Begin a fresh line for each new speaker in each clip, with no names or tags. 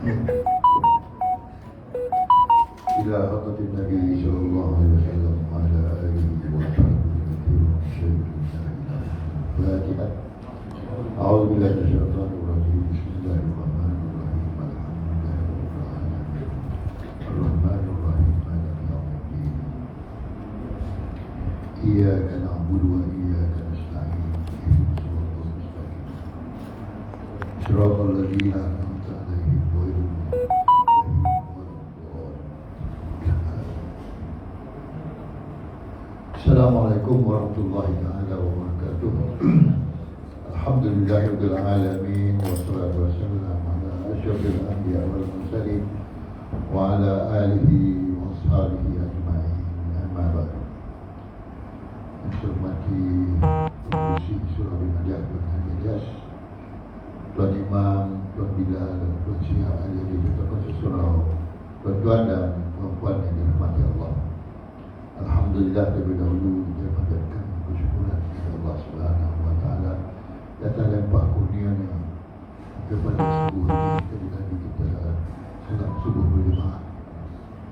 إلى حضرة النبي صلى الله عليه وسلم وعلى آله وصحبه الفاتحة. أعوذ بالله من الشيطان الرجيم. بسم الله الرحمن الرحيم. الرحمن الرحيم مالك يوم الدين. إياك نعبد وإياك نستعين. صراط الذين أنعمت عليهم غير المغضوب Assalamualaikum warahmatullahi taala wabarakatuh. Alhamdulillahirabbil alamin wassalatu wassalamu ala asyrafil anbiya wal mursalin wa ala alihi wa ashabihi ajma'in. Amma ba'd. Hormati Usi Surah Al-Najah Al-Najah, Tuan Imam, Tuan Bilal, Tuan Syihab Ali di Tuan Surau, tuan-tuan dan puan-puan yang dirahmati Allah. Alhamdulillah, terlebih dahulu kita panjatkan bersyukuran kepada Allah Subhanahu wa taala atas limpah kurnianya kepada subuh ini kita salat subuh berjemaah.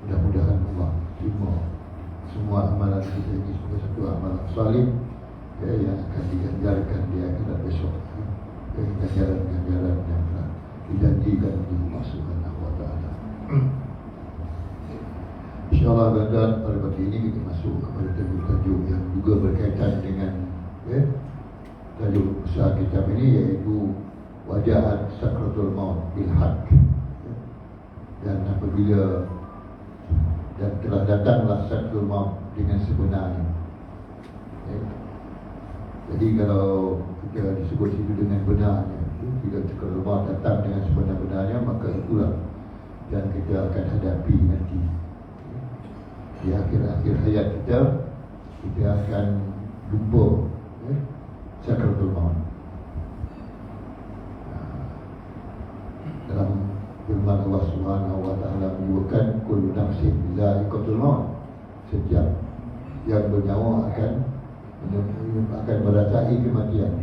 Mudah-mudahan Allah terima semua amalan kita ini sebagai satu amalan salih yang akan diganjarkan di akhirat besok. Ganjaran-ganjaran yang telah dijanjikan oleh Allah Subhanahu wa taala. InsyaAllah tuan-tuan, pada pagi ini kita masuk kepada tajuk-tajuk yang juga berkaitan dengan tajuk usaha kitab ini, iaitu Wajahat Sakratul Maut bil Haq. Dan apabila dan telah datanglah Sakratul Maut dengan sebenarnya. Jadi kalau kita disebut itu dengan benarnya, bila Sakratul Maut datang dengan sebenar-benarnya, maka itulah yang kita akan hadapi nanti. Di akhir-akhir hayat kita akan jumpa Sakratul Maut. Dalam firman Allah Subhanahu wa taala menyebutkan kullu nafsin dha'iqatul maut. Setiap yang bernyawa akan merasai kematian.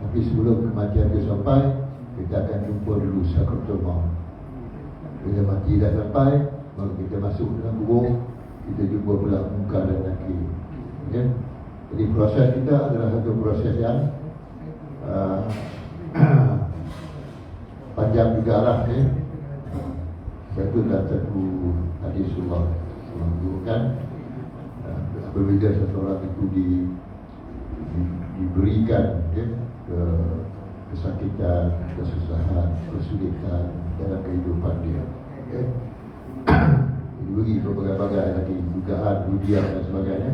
Tapi sebelum kematian itu sampai, kita akan jumpa dulu Sakratul Maut. Bila mati dah sampai, baru kita masuk dalam kubur, kita jumpa pula muka dan nakir. Jadi proses kita adalah satu proses yang panjang juga lah. Satu dalam satu hadis Allah menunjukkan apabila seseorang itu diberikan kesakitan, kesusahan, kesulitan dalam kehidupan dia, diberi berbagai-bagai lagi dugaan, ujian dan sebagainya,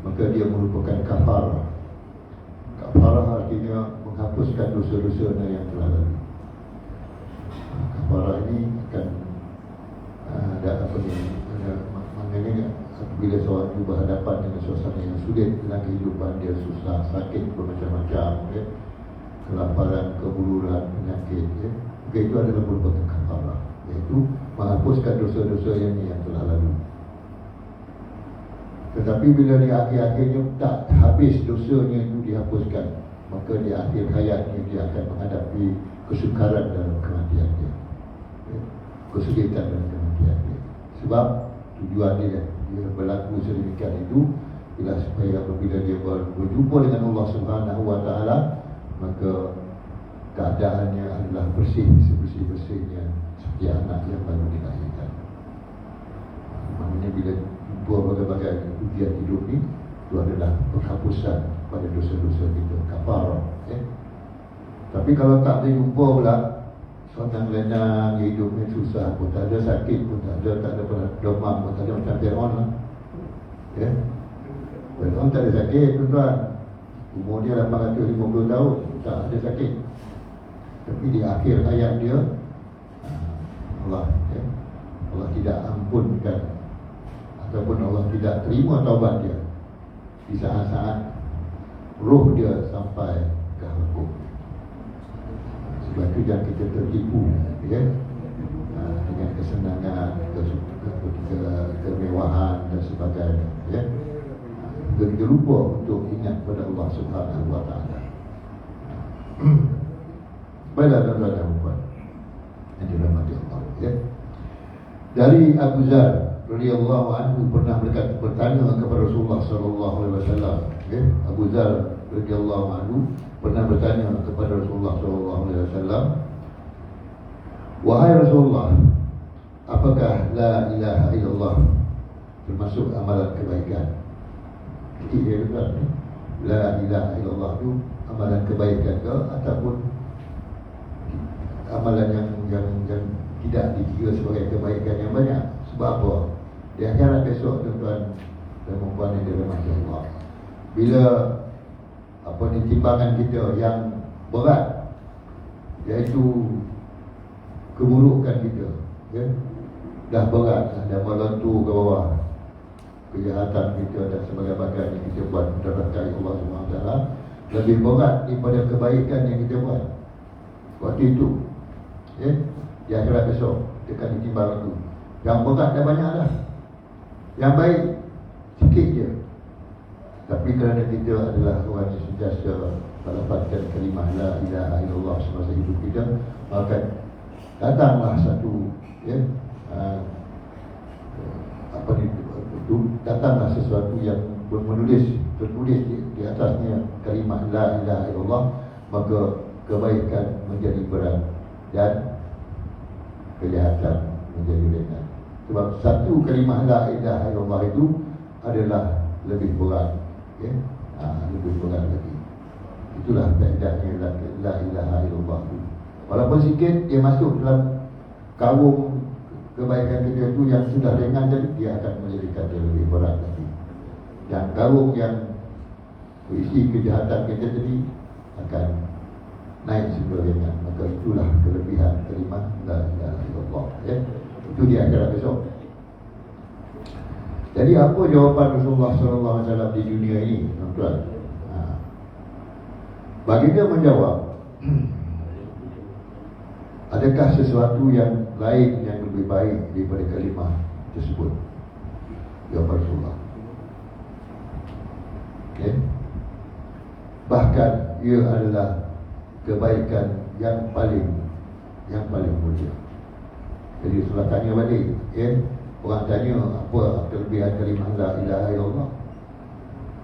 maka dia merupakan kafarah. Kafarah artinya menghapuskan dosa-dosanya yang telah lalu. Kafarah ini akan ada apa ni? Maknanya bila seorang itu berhadapan dengan suasana yang sulit dalam kehidupan dia, susah, sakit bermacam-macam, kelaparan, kebuluran, penyakit, maka itu adalah merupakan kafarah, iaitu menghapuskan dosa-dosa yang telah lalu. Tetapi bila di akhir-akhirnya tak habis dosanya itu dihapuskan, maka di akhir hayatnya dia akan menghadapi kesukaran dalam kematian dia, kesulitan dalam kematian dia. Sebab tujuan dia berlaku sedemikian itu bila supaya apabila dia berjumpa dengan Allah Subhanahu wa taala, maka keadaannya adalah bersih, sebersih-bersihnya seperti anak yang baru dilahirkan. Maknanya bila jumpa berbagai ujian hidup ni, itu adalah penghapusan pada dosa-dosa kita, kafarah. Tapi kalau tak ada jumpa pula, senang lenang, hidupnya susah pun, tak ada sakit pun, tak ada demam pun, tak ada macam Fir'aun lah. Fir'aun tak ada sakit tuan-tuan, umur dia 850 tahun, tak ada sakit. Tapi di akhir hayat dia, Allah tidak ampunkan ataupun Allah tidak terima taubat dia di saat-saat roh dia sampai ke hukum. Sebab itu jangan kita tertipu dengan kesenangan, kemewahan dan sebagainya. Kita lupa untuk ingat pada Allah Subhanahu wa taala. Baiklah tuan-tuan dan puan yang dirahmati Allah. Dari Abu Zar radhiyallahu anhu pernah bertanya kepada Rasulullah sallallahu alaihi wasallam. Abu Zar radhiyallahu anhu pernah bertanya kepada Rasulullah sallallahu alaihi wasallam, "Wahai Rasulullah, apakah la ilaha illallah termasuk amalan kebaikan?" Jadi dia kata, la ilaha illallah itu amalan kebaikan ke ataupun amalan yang tidak dikira sebagai kebaikan yang banyak? Sebab apa? Di akhirat besok, tuan-tuan dan puan yang dirahmati Allah, bila di timbangan kita yang berat, iaitu keburukan kita, dah berat, dah melentur ke bawah, kejahatan kita dan sebagainya yang kita buat mendapatkan Allah SWT lebih berat daripada kebaikan yang kita buat waktu itu, di akhirat besok dekat ditimbang itu. Yang berat dah banyak dah, yang baik sikit je. Tapi kerana kita adalah orang yang sentiasa melafazkan kalimah la ilaha illallah semasa hidup kita, maka datanglah satu datanglah sesuatu yang tertulis di atasnya kalimah la ilaha illallah, maka kebaikan menjadi berat dan kejahatan menjadi ringan. Sebab satu kalimah la ilaha illallah itu adalah lebih berat, lebih berat lagi. Itulah faedahnya la ilaha illallah itu. Walaupun sikit dia masuk dalam karung kebaikan kita itu yang sudah ringan tadi, dia akan menjadikan dia lebih berat lagi. Yang karung yang berisi kejahatan kita tadi akan naik sebelah ringan. Maka itulah kelebihan kalimah la ilaha illallah. Itu di akhirat besok. Jadi apa jawapan Rasulullah SAW di dunia ini, tuan-tuan? Baginda menjawab, adakah sesuatu yang lain yang lebih baik daripada kalimah tersebut? Jawapan Rasulullah, bahkan ia adalah kebaikan yang paling mulia. Jadi Rasulullah tanya balik, orang tanya apa kelebihan kalimah la ilaha illallah.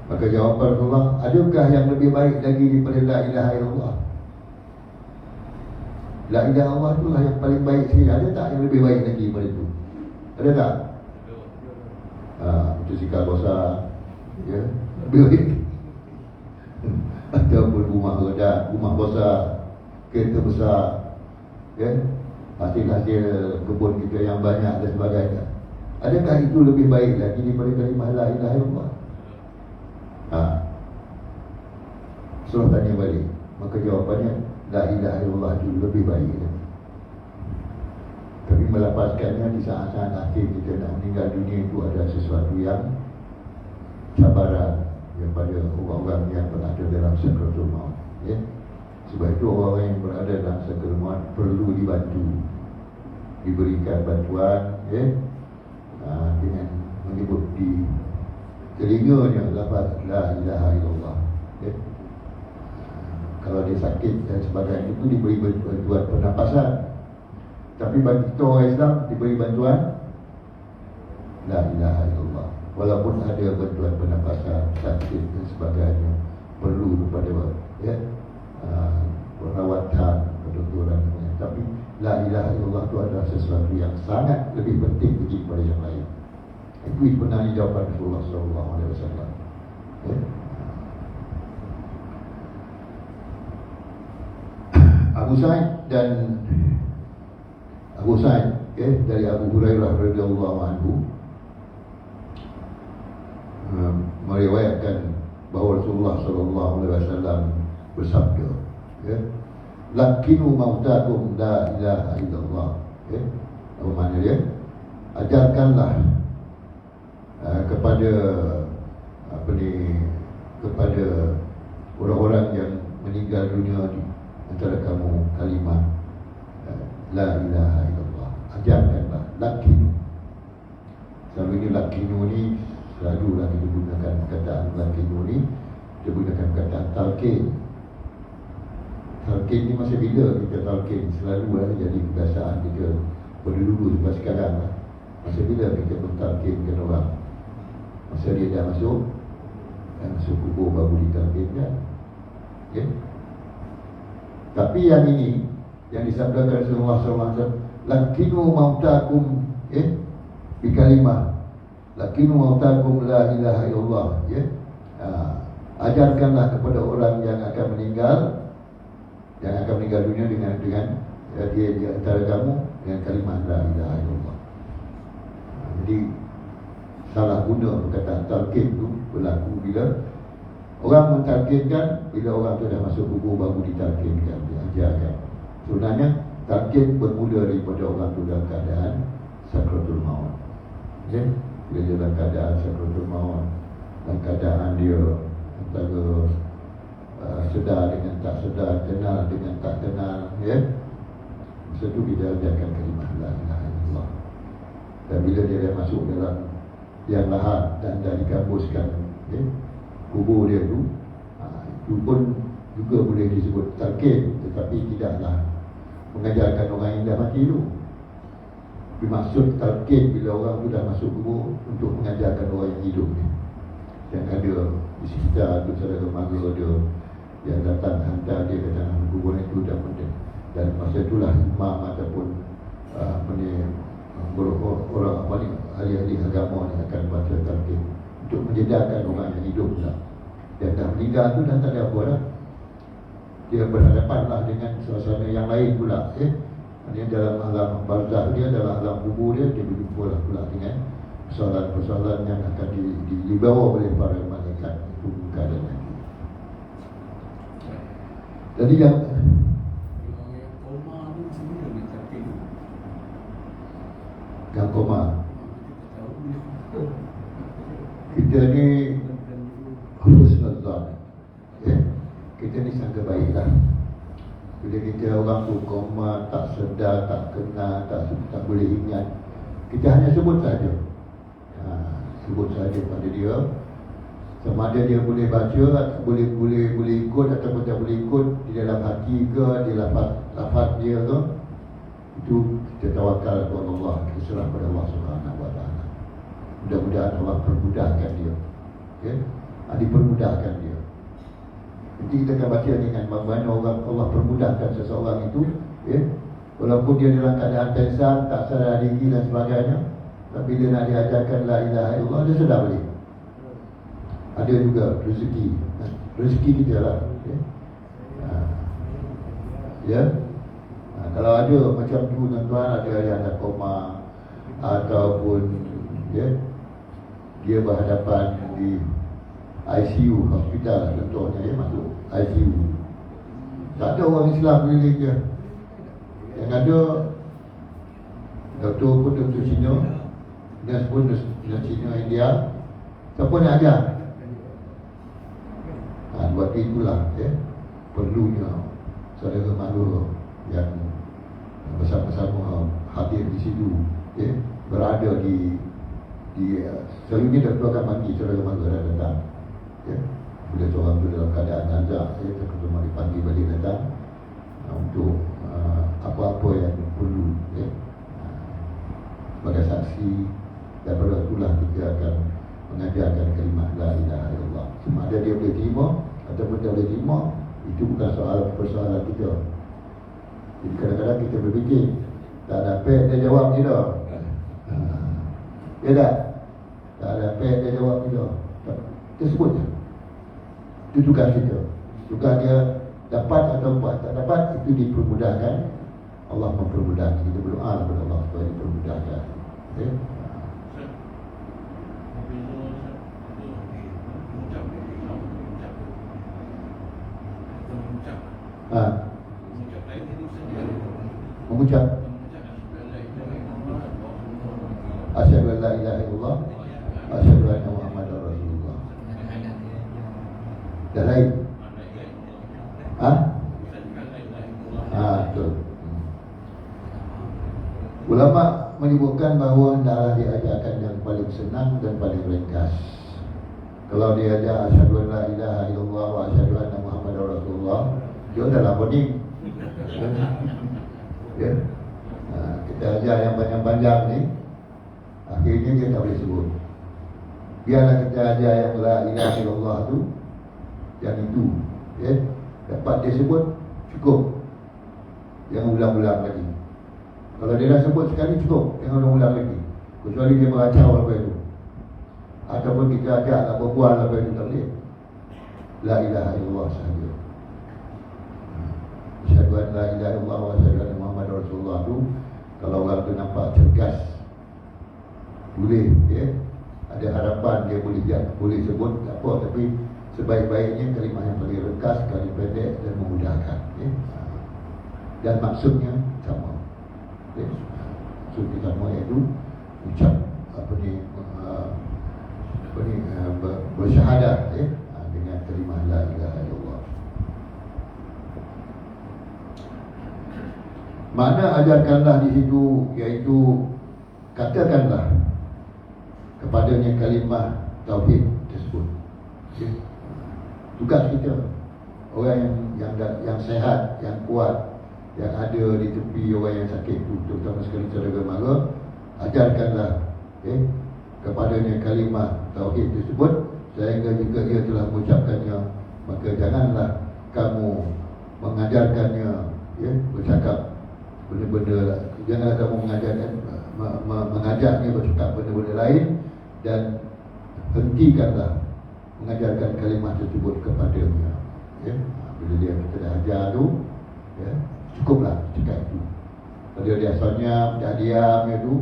Maka jawapan Rasulullah, adakah yang lebih baik lagi daripada la ilaha illallah? La ilaha illallah itulah yang paling baik sekali. Ada tak yang lebih baik lagi daripada itu? Ada tak? Itu sikap besar, lebih baik. Ataupun rumah ledak, rumah besar, kereta besar, hasil-hasil kebun kita yang banyak dan sebagainya. Adakah itu lebih baik lagi daripada kalimah la ilaha illallah? Rasulullah tanya balik, maka jawapannya la ilaha illallah itu lebih baik. Tapi melafazkannya di saat-saat akhir kita nak meninggal dunia itu ada sesuatu yang cabaran daripada orang-orang yang berada dalam sakratul maut. Sebab itu orang-orang yang berada dalam sakratul maut perlu dibantu, diberikan bantuan, dengan menyebut di telinganya lafaz la ilaha illallah. Kalau dia sakit dan sebagainya itu diberi bantuan pernafasan. Tapi bagi kita orang Islam diberi bantuan la ilaha illallah. Walaupun ada bantuan pernafasan, sakit dan sebagainya, perlu kepada perawatan, kedokteran, tapi la ilaha illallah itu adalah sesuatu yang sangat lebih penting daripada yang lain. Itu sebenarnya jawapan Rasulullah SAW. Abu Sa'id dari Abu Hurairah radhiyallahu anhu meriwayatkan bahawa Rasulullah SAW bersabda, lakinu mautakum la ilaha illallah. Apa makna dia? Ajarkanlah kepada kepada orang-orang yang meninggal dunia di antara kamu kalimah la ilaha illallah. Ajarkanlah, lakinu. Selama ini lakinu ni selalulah kita gunakan perkataan lakinu ni, kita gunakan perkataan talqin. Talqin ni masa bila kita talqin? Selalu jadi kebiasaan kita pada dulu sampai sekarang lah. Masa bila kita mentalkinkan orang? Masa dia dah masuk kubur baru ditalkinkan. Okay? Tapi yang ini yang disabdakan Rasulullah SAW, lakinu mautakum bi kalimah, lakinu mautakum la ilaha illallah. Ajarkanlah kepada orang yang akan meninggal dunia dengan dia di antara kamu dengan kalimah la ilaha illallah. Jadi salah guna perkataan talqin itu berlaku bila orang mentalqinkan, bila orang tu dah masuk kubur baru ditalqinkan, diajarkan. Sebenarnya talqin bermula daripada orang tu dalam keadaan sakratul maut. Okay? Bila dia dalam keadaan sakratul maut, dalam keadaan dia antara sedar dengan tak sedar, kenal dengan tak kenal, ya. Masa tu kita ajarkan kalimah la ilaha illallah. Dan bila dia dah masuk dalam yang lahat dan dah dikabuskan, ya, kubur dia tu, itu pun juga boleh disebut talqin, tetapi tidaklah mengajarkan orang yang dah mati tu. Dimaksud talqin bila orang tu dah masuk kubur untuk mengajarkan orang yang hidup ni, yang ada di sekitar tu, saudara mara dia yang datang hantar dia ke dalam kubur itu dan masa itulah imam ataupun orang ahli-ahli agama ni akan baca talqin untuk menjedarkan orang yang hidup pula. Dan dah meninggal tu dah tak ada apa dah, dia berhadapanlah dengan suasana yang lain pula, dia dalam alam barzakh dia, dalam alam kubur dia berjumpa pula dengan persoalan-persoalan yang akan dibawa oleh para malaikat. Itu keadaannya. Jadi yang koma, kita ni husnuzan, kita ni sangka baiklah. Bila kita orang tu koma, tak sedar, tak kenal, tak boleh ingat, kita hanya sebut saja, sebut saja pada dia. Sama ada dia boleh baca, boleh ikut ataupun tak boleh ikut di dalam hati ke, di lafaz dia ke, itu kita tawakal kepada Allah, kita serah kepada Allah Subhanahu wa taala. Mudah-mudahan Allah permudahkan dia, dipermudahkan dia. Nanti kita akan baca dengan bagaimana Allah permudahkan seseorang itu, walaupun dia dalam keadaan pingsan, tak sadar diri dan sebagainya, tapi bila nak diajarkan la ilaha illallah, dia sedar balik. Ada juga rezeki kita lah, kalau ada macam tu tuan-tuan, ada yang dah koma ataupun dia berhadapan di ICU hospital contohnya, masuk ICU, tak ada orang Islam keliling dia. Yang ada doktor pun doktor Cina, nurse pun nurse Cina India, siapa nak ajar? Buat itulah perlunya saudara mara yang bersama-sama hadir di situ, berada di selalunya doktor akan panggil saudara mara datang, bila seorang tu dalam keadaan nazak, terkena dipanggil balik datang untuk apa-apa yang perlu, sebagai saksi. Dan pada itulah kita akan mengajarkan kalimah la ilaha illallah. Sama ada dia boleh terima ataupun tak boleh terima, itu bukan persoalan kita. Jadi kadang-kadang kita berfikir, tak ada pek dia jawab ni dah, tak ada pek dia jawab ni dah, kita sebut je. Itu tugas kita. Tugas dia dapat atau tak dapat, itu dipermudahkan. Allah mempermudahkan. Kita berdoa kepada Allah supaya dipermudahkan. Mengucap asyhadu an la ilaha illallah, asyhadu anna Muhammadar Rasulullah. Dan lain. Betul. Ulama menyebutkan bahawa hendaklah diajarkan yang paling senang dan paling ringkas. Kalau dia ajar asyhadu an la ilaha illallah wa asyhadu anna Muhammadar Rasulullah, dia dah lama ni. Kita ajar yang panjang-panjang ni, Akhirnya dia tak boleh sebut. Biarlah kita ajar yang la ilaha illallah tu, yang itu, ya, dapat dia sebut cukup. Jangan ulang-ulang lagi. Kalau dia dah sebut sekali cukup, jangan ulang-ulang lagi. Kecuali dia meracau lepas itu, ataupun kita ajak nak berbual lepas itu, tak boleh. La ilaha illallah sahaja. Asyhadu an la ilaha illallah wa asyhadu anna Muhammadar Rasulullah tu, kalau orang tu nampak cergas, boleh, ya, ada harapan dia boleh sebut, tak apa. Tapi sebaik-baiknya kalimah yang paling ringkas, paling pendek dan memudahkan, ya. Dan maksudnya sama, ya. Maksudnya sama, iaitu ucap bersyahadat, ya, dengan kalimah la ilaha illallah. Makna ajarkanlah di situ, iaitu katakanlah kepadanya kalimah tauhid tersebut, ya. Tugas kita, orang yang sehat, yang kuat, yang ada di tepi orang yang sakit itu, terutama sekali saudara mara, ajarkanlah, ya, kepadanya kalimah tauhid tersebut sehingga jika dia telah mengucapkannya, maka janganlah kamu mengajarkannya, ya, bercakap benda-benda, janganlah kamu mengajarnya bercakap benda-benda lain, dan hentikanlah mengajarkan kalimah tersebut kepadanya, ya. Bila dia kita dah ajar tu, ya, cukuplah cakap itu. Kalau dia senyap, dah diam itu,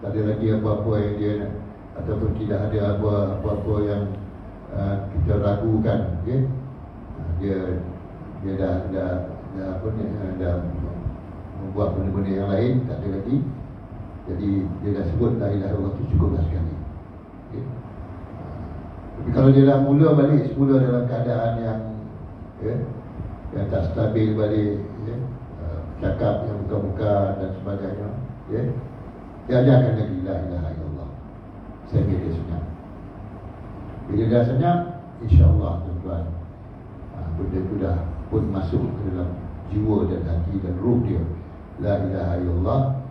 tak ada lagi apa-apa yang dia nak, ataupun tidak ada apa-apa yang kita ragukan, ya. Dia dah apa ni, dah membuat benda-benda yang lain, tak ada lagi. Jadi dia dah sebut la ilaha illallah itu cukuplah sekali, ya. Tapi kalau dia dah mula balik semula dalam keadaan yang, ya, yang tak stabil balik, ya, cakap yang muka-muka dan sebagainya, ya, dia ajarkan lagi la ilaha illallah sehingga dia senyap. Bila dia senyap, insya-Allah tuan-tuan, benda itu dah pun masuk ke dalam jiwa dan hati dan ruh dia, la ilaha illallah.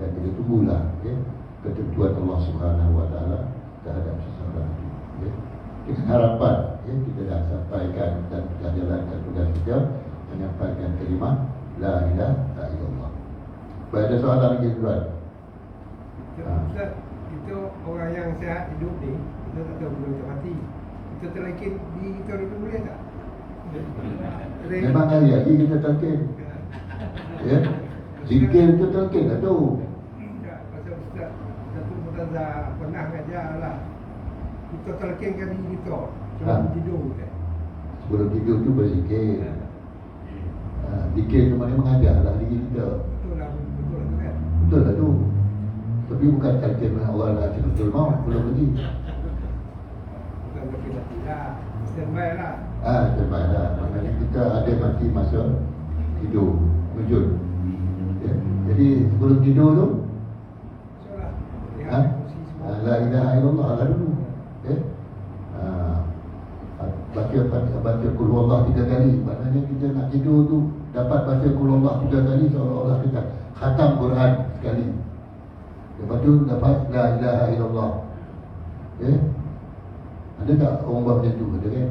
Dan kita tunggulah, ya, ketentuan Allah Subhanahu wa taala terhadap seseorang itu, ya. Dengan harapan, ya, kita dah sampaikan dan dah jalankan tugas kita menyampaikan kalimah la ilaha illallah. Baik, ada soalan lagi tuan?
Ustaz, kita orang yang sihat hidup ni, kita tak tahu belum mati. Kita terlekit di kita dulu boleh tak?
Memang hari-hari kita terlekit, ya. Zikir itu terlekit tak tahu.
Tak, pasal Ustaz Datuk Murtaza pernah ngajar lah, kita terlekitkan diri kita sebelum tidur.
Sebelum tidur tu berzikir. Zikir tu mana mengajar lah diri kita.
Betul lah tu kan?
Betul lah tu. Tapi bukan terlekit dengan Allah lah, betul mau, belum lagi.
Bukan lebih mati lah, standby lah.
Standby lah. Maknanya kita ada mati masa tidur, wujud, ya. Jadi sebelum tidur tu, la ilaha illallah lah dulu, ya. Baca qul huwallah 3 kali. Maknanya kita nak tidur tu dapat baca qul huwallah 3 kali, seolah-olah kita khatam Quran sekali. Lepas tu dapat la ilaha illallah, ya. Ada tak orang buat macam tu? Ada kan?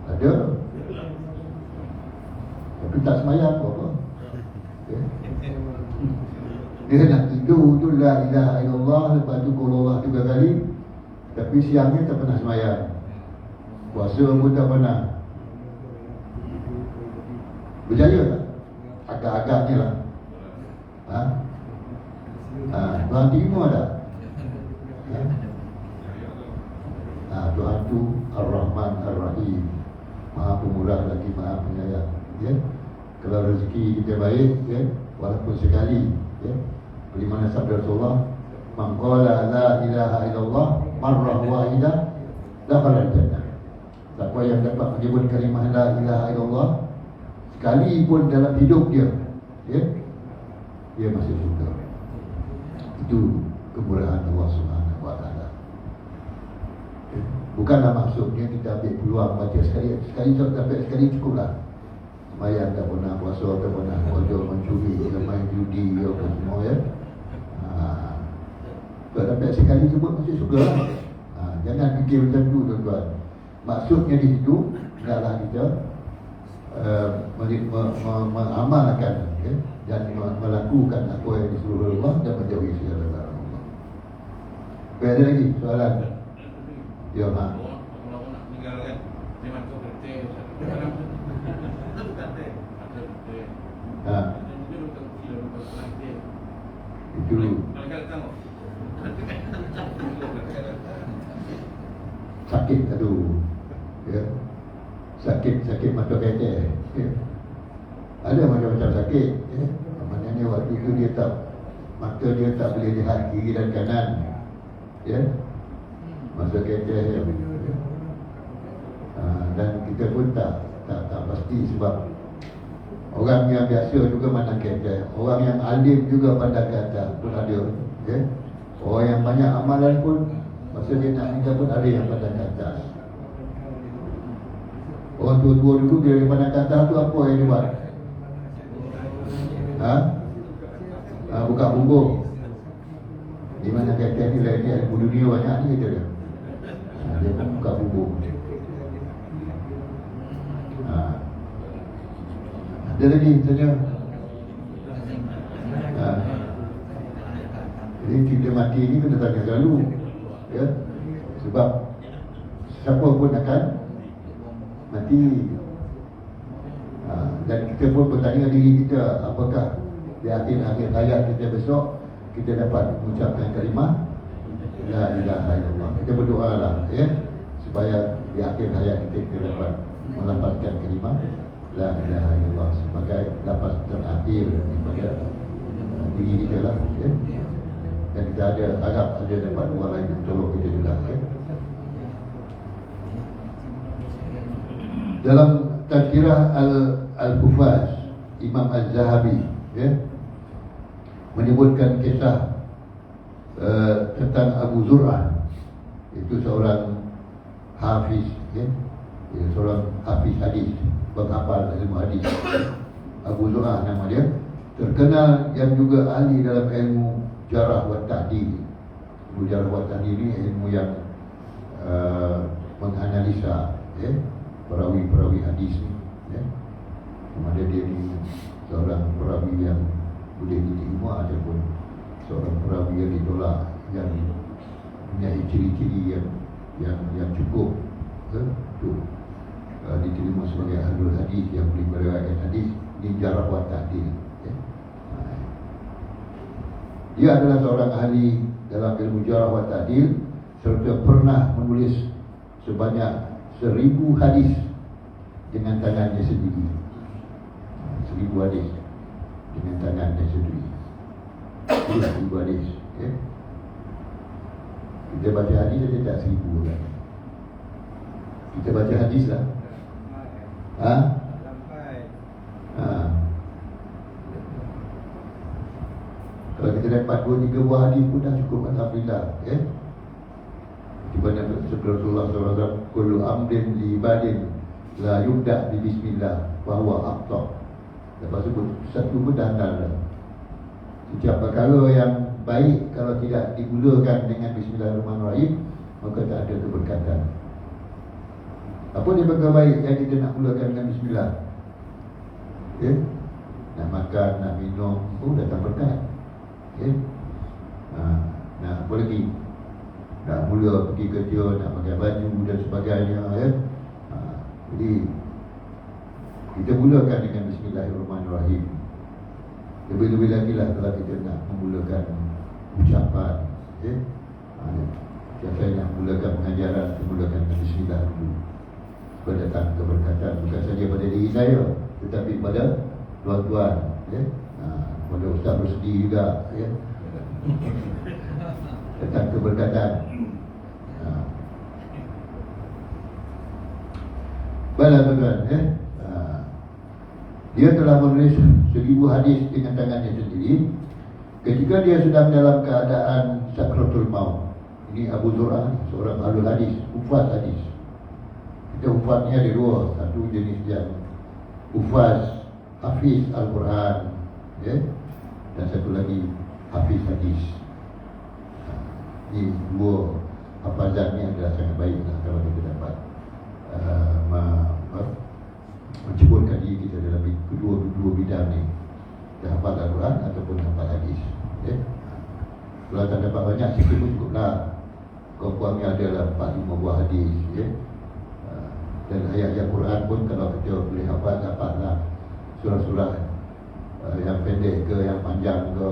Ada. Tapi tak semayang apa-apa, ya. Dia nak tidur tu la ilaha illallah, lepas tu qul huwallah 3 kali. Tapi siangnya tak pernah semayang, puasa pun tak pernah. Berjaya tak? Agak-agaknya lah. Tuhan terima tak? Tuhan tu Ar-Rahman Ar-Rahim, Maha Pemurah lagi Maha Penyayang, ya. Kalau rezeki kita baik, ya, walaupun sekali, ya. Di mana sabda Rasulullah, man qala la ilaha illallah marrah wahidah dakhala al-jannah. Siapa yang dapat menyebut kalimah la ilaha illallah sekali pun dalam hidup dia, ya, dia masuk syurga. Itu kemurahan Allah Subhanahu wa taala. Bukanlah maksudnya kita ambil peluang baca sekali dapat sekali cukuplah. Sembahyang tak pernah, puasa tak pernah, ojo mencuri, main judi apa semua, ya. Kalau dapat sekali sebut masuk surga lah. Jangan fikir macam tu tuan-tuan. Maksudnya di situ adalah kita mengamalkan dan melakukan apa yang disuruh Allah dan menjauhi segala larang Allah. Ada lagi soalan? Ya,
Orang nak meninggalkan memang tu kereta bukan
itu sakit aduh ya. Sakit mata kaca ya. Ada macam-macam sakit ya. Maknanya waktu itu mata dia tak boleh lihat kiri dan kanan ya. Mata kaca ya. Dan kita pun tak pasti sebab orang yang biasa juga pandang ke atas, orang yang alim juga pandang ke atas pun ada ya. Orang yang banyak amalan pun masa dia nak meninggal pun ada yang pandang ke atas. Orang tua-tua dulu dia pandang ke atas tu apa yang dia buat? Buka bumbung. Di mana ke atas ni lain dia ilmu dunia banyak ni kita dia. Dia pun buka bumbung. Ada lagi tanya. Jadi kita mati ni kena tanya selalu ya. Sebab siapa pun akan mati. Dan kita pun bertanya diri kita, apakah di akhir hayat kita besok kita dapat mengucapkan kalimah la ilaha illallah. Kita berdoalah ya, supaya di akhir hayat kita dapat melafazkan kalimah la ilaha illallah sebagai lafaz terakhir daripada diri kita lah ya. Dan kita harap ada dapat orang lain tolong kita juga ya. Dalam Tazkirah Al-Hufaz Imam Az-Zahabi ya, menyebutkan kisah tentang Abu Zur'ah. Itu seorang hafiz ya, seorang hafiz hadis, penghafal ilmu hadis. Abu Zur'ah nama dia, terkenal yang juga ahli dalam ilmu jarah wa ta'dil. Ilmu jarah wa ta'dil ni ilmu yang menganalisa ya, perawi-perawi hadis ni ya. Sama ada dia ni seorang perawi yang boleh diterima ataupun seorang perawi yang ditolak, yang mempunyai ciri-ciri yang cukup untuk diterima sebagai ahlul hadis, yang boleh meriwayatkan hadis. Ini jarah wa ta'dil ya. Dia adalah seorang ahli dalam ilmu jarah wa ta'dil, serta pernah menulis sebanyak 1000 hadis dengan tangannya sendiri. 1000 hadis dengan tangannya sendiri. 1000 hadis ya. Kita baca hadis saja tak 1000 kan. Kita baca hadis lah. Kalau kita dapat 2-3 buah hadis pun dah cukup, alhamdulillah ya. Di mana Rasulullah SAW, kullu amrin li ibadin la yubda bi bismillah wa huwa afdal. Lepas tu satu pun dah dah. Setiap perkara yang baik kalau tidak dimulakan dengan bismillahirrahmanirrahim, maka tak ada keberkatan. Apa dia perkara baik yang kita nak mulakan dengan bismillah? Ya? Nak makan, nak minum, datang berkat. Ya? Nah, apa lagi? Nak mula pergi kerja, nak pakai baju dan sebagainya ya. Jadi kita mulakan dengan bismillahirrahmanirrahim. Lebih-lebih lagi lah kalau kita nak memulakan ucapan ya. Siapa yang nak mulakan pengajaran, kita mulakan dengan bismillah dulu. Berdatang keberkatan bukan saja pada diri saya, tetapi pada tuan-tuan ya. Pada Ustaz Rusdi juga ya. Datang keberkatan. Baiklah tuan-tuan ya. Dia telah menulis 1000 hadis dengan tangannya sendiri ketika dia sedang dalam keadaan sakratul maut. Ini Abu Zur'ah, seorang ahlul hadis, hufaz hadis. Kita hufaz ni ada dua, satu jenis yang hufaz hafiz Al-Quran ya, dan satu lagi hafiz hadis. Ini dua hafazan ni adalah sangat baik lah kalau kita dapat menceburkan diri kita dalam kedua bidang ni, hafal Al-Quran ataupun hafal hadis. Kalau tak dapat banyak sikit pun cukuplah. Kurang-kurangnya adalah 4-5 buah hadis, dan ayat-ayat Quran pun kalau kita boleh hafal, dapatlah surah-surah yang pendek ke yang panjang ke,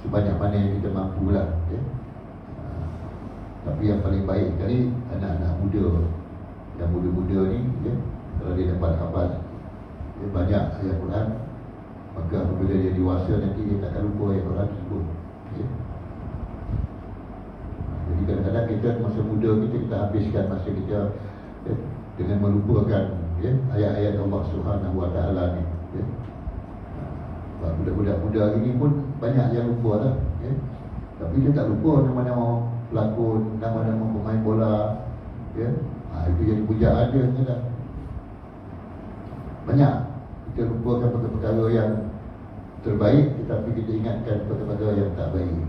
sebanyak mana yang kita mampu lah. Tapi yang paling baik sekali anak-anak muda, yang muda-muda ni, kalau dia dapat hafal banyak ayat Quran, maka apabila dia dewasa nanti dia takkan lupa ayat Quran tersebut. Jadi kadang-kadang kita masa muda kita habiskan masa kita dengan melupakan ayat-ayat Allah Subhanahu Wa Taala ni. Budak-budak muda ini pun banyak yang lupa lah, tapi dia tak lupa nama-nama pelakon, nama-nama pemain bola, itu jadi pujaan dia lah. Banyak kita lupakan perkara-perkara yang terbaik, tetapi kita ingatkan perkara-perkara yang tak baik.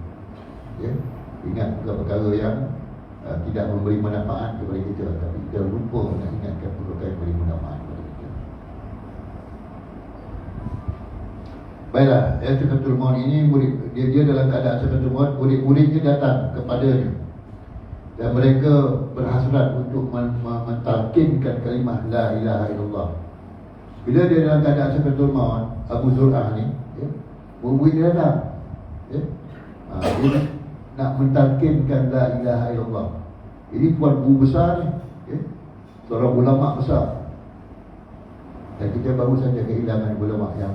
Ingat perkara-perkara yang tidak memberi manfaat kepada kita, tapi kita lupa nak ingatkan perkara yang memberi manfaat kepada kita. Baiklah, Sakratul Maut ini dia dalam keadaan Sakratul Maut, murid-muridnya datang kepadanya dan mereka berhasrat untuk mentalkinkan kalimah la ilaha illallah. Bila dia dalam keadaan Sakratul Maut, Abu Zur'ah ni, murid dia datang, dia nak mentalkinkan la ilaha illallah. Ini puan guru besar ni, seorang ulama besar. Dan kita baru saja kehilangan ulama yang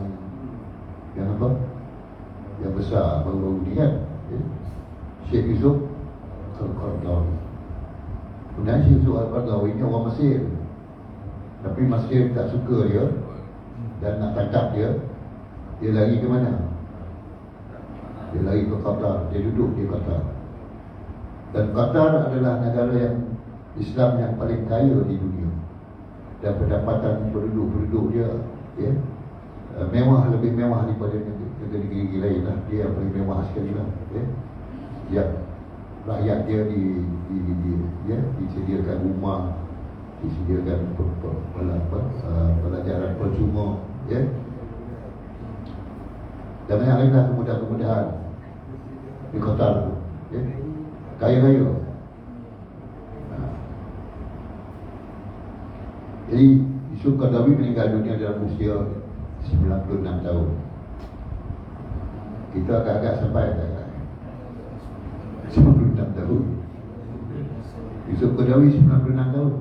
apa? Yang besar baru-baru ni kan, Syekh Yusuf Al-Qaradawi. Kemudian Syekh Yusuf Al-Qaradawi ni orang Mesir, tapi Mesir tak suka dia dan nak tangkap dia. Dia lari ke mana? Dia lari ke Qatar. Dia duduk di Qatar. Dan Qatar adalah negara yang Islam yang paling kaya di dunia. Dan pendapatan penduduk dia mewah, lebih mewah daripada negeri-negeri lain lah. Dia yang paling mewah sekali lah. Setiap rakyat dia disediakan rumah, disediakan pelajaran percuma, dan banyak lain lah kemudahan-kemudahan di Qatar tu, kaya-kaya. Jadi Yusuf Qaradawi meninggal dunia dalam usia 96 tahun. Kita agak-agak sampai 96 tahun. Yusuf Qaradawi 96 tahun,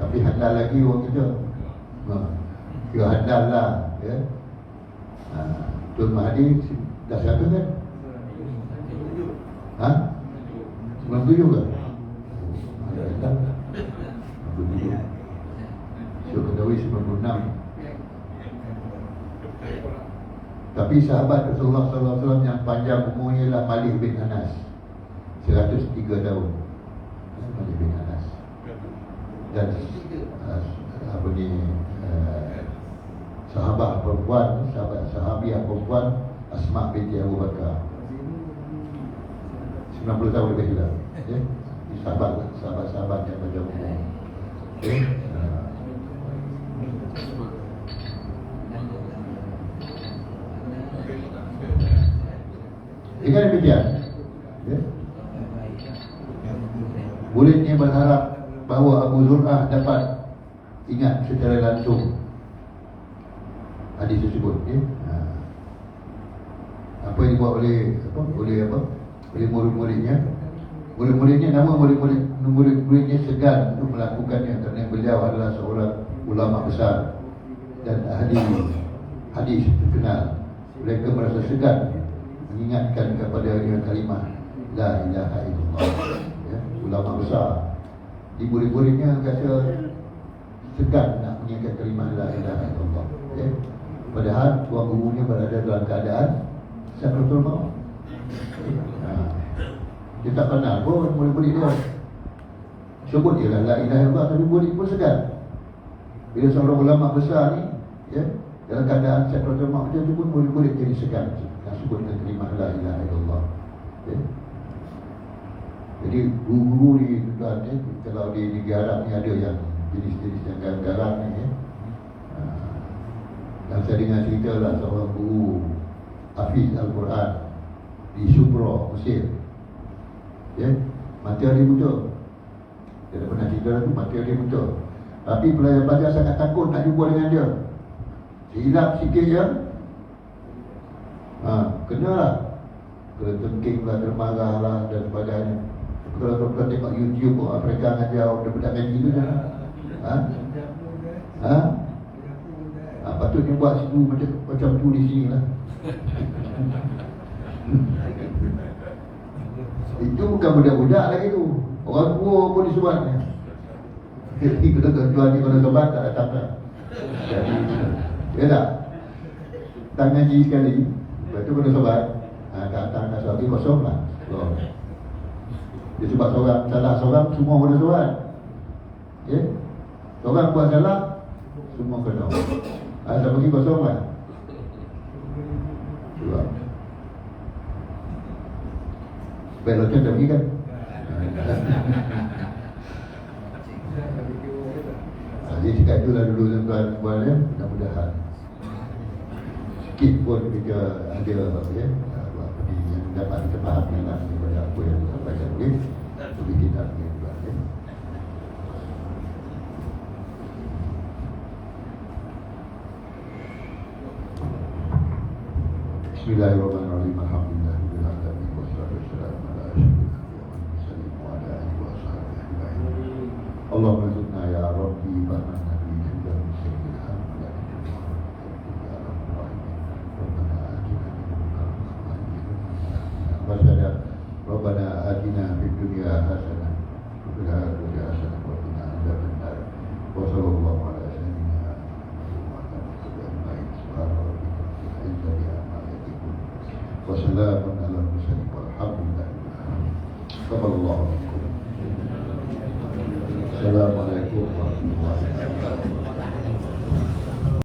tapi handal lagi orang kita. Dia handal lah, Tun Mahathir dah siapa kan? 97 ke? Ada handal 97. Yusuf Qaradawi 96. Tapi sahabat Rasulullah SAW yang panjang umurnya ialah Malik bin Anas, 103 tahun. Malik bin Anas. Dan sahabat perempuan, sahabiah perempuan Asma binti Abu Bakar, 90 tahun lebih juga. Sahabat-sahabat yang panjang umur. Dengan demikian, muridnya berharap bahawa Abu Zur'ah dapat ingat secara langsung hadis tersebut. Apa yang dibuat oleh murid-muridnya. Nama murid-muridnya segan untuk melakukannya kerana beliau adalah seorang ulama besar dan ahli hadis terkenal. Mereka merasa segan mengingatkan kepada kalimah la ilaha illallah. Ulama besar, di murid-muridnya kata segan nak mengingatkan kalimah la ilaha illallah. Padahal tuan gurunya berada dalam keadaan Sakratul Maut. Dia tak kenal pun murid-murid dia. Sebut dia lah la ilaha illallah, tapi murid pun segan. Bila seorang ulama besar ni Dalam keadaan sakratul maut dia tu pun boleh jadi segan nak sebutkan kalimah la ilaha illallah. Okay. Jadi guru-guru di tuan ni, kalau di negara ni ada yang jenis-jenis yang garang-garang ni, dan saya dengar cerita lah seorang guru Hafiz Al-Quran di Subra, Mesir. Mati hari buta. Dia dah pernah cerita tu, mati hari buta. Tapi pelajar-pelajar sangat takut nak jumpa dengan dia. Silap sikit je, kena lah. Kena tengking lah, kena marah lah dan sebagainya. Kalau tuan-tuan tengok YouTube mereka ngajar budak-budak ngaji tu je. Patutnya buat situ macam tu di sini lah. Itu bukan budak-budak lagi tu, orang tua pun disuatnya. Jadi kalau tuan-tuan ni kalau sobat tak datang lah. Jadi, ya tak? Tak ngaji sekali, lepas tu kalau sobat datang dah sobat kosong lah. Dia sebab salah seorang, semua kena sobat. Seorang buat salah, semua kena. Saya bagi kosong lah. Sebab beloknya dah pergi kan. Jadi cakap itulah dulu tuan-tuan ya. Mudah-mudahan sikit pun kita ada yang dapat kita fahami lah daripada apa yang disampaikan oleh Tuhan kita ni tuan ya. Bismillahirrahmanirrahim. Alhamdulillahirabbil alamin wassalatu wassalamu ala asyrofil mursalin wa ala alihi wa sahbihi ajma'in. Allahumma zidna ya rabbi fa'man nabi dan sayyidil hamdan ya rabbal alamin. Rabbana atina fid dunya hasanah wa fil akhirati hasanah wa qina adzaban nar. Wa sallallahu ala sayyidina Muhammadin ajma'in. Subhana rabbika rabbil izzati amma yasifun. Wa salamun ala mursalin walhamdulillahi rabbil alamin. Sallallahu alaihi wasallam. Assalamualaikum warahmatullahi wabarakatuh.